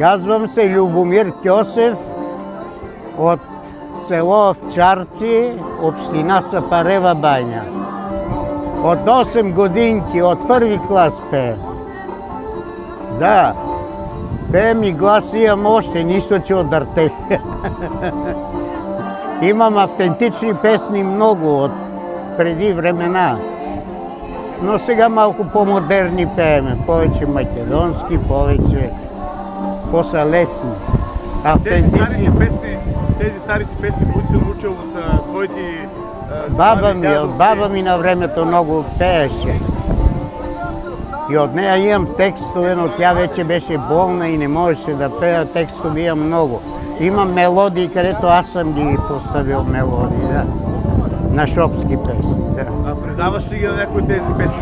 Казвам се Љубомир Ќосев од село Овчарци, општина Сапарева бања. Од 8 годинки, од први клас пеем. Да, пеем и глас имам оште, ништо ќе одртех. Имам автентични песни многу од преди времена. Но сега малку помодерни пееме, повеќе македонски, повеќе поса лесни. Тези старите песни, които си научил от твоите баба ми на времето многу пееше. И од неја имам текстове, но тя вече беше болна и не можеше да пеа, текстови имам многу. Имам мелодии, където аз съм ги поставил мелодии, да. На шопски песни, да. А предаваш ли ги на някои тези песни?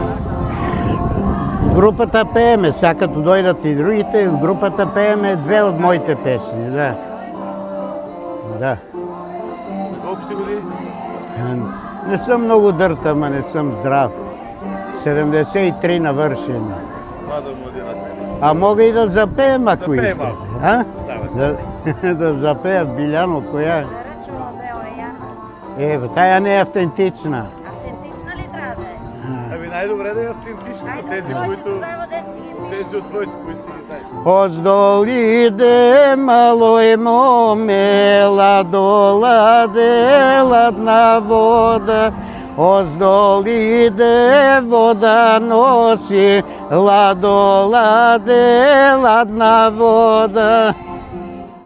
В групата пееме, сега като дойдат и другите, в групата пееме две от моите песни, да. Да. На колко си години? Не съм много дърта, ама не съм здрав. 73 навършени. Млада младина си. А мога и да запеем, ако Запеем искате. малко. А? Давай. Да запея Биляно, коя? Заръчала Бела Яна. Тая не е автентична. Автентична ли трябва да е? Ами най-добре да е автентична, тези от твоите, които си ги знаеш. Оздол иде малой моме, ладоладе, ладна вода. Оздол иде вода носи, ладоладе, ладна вода.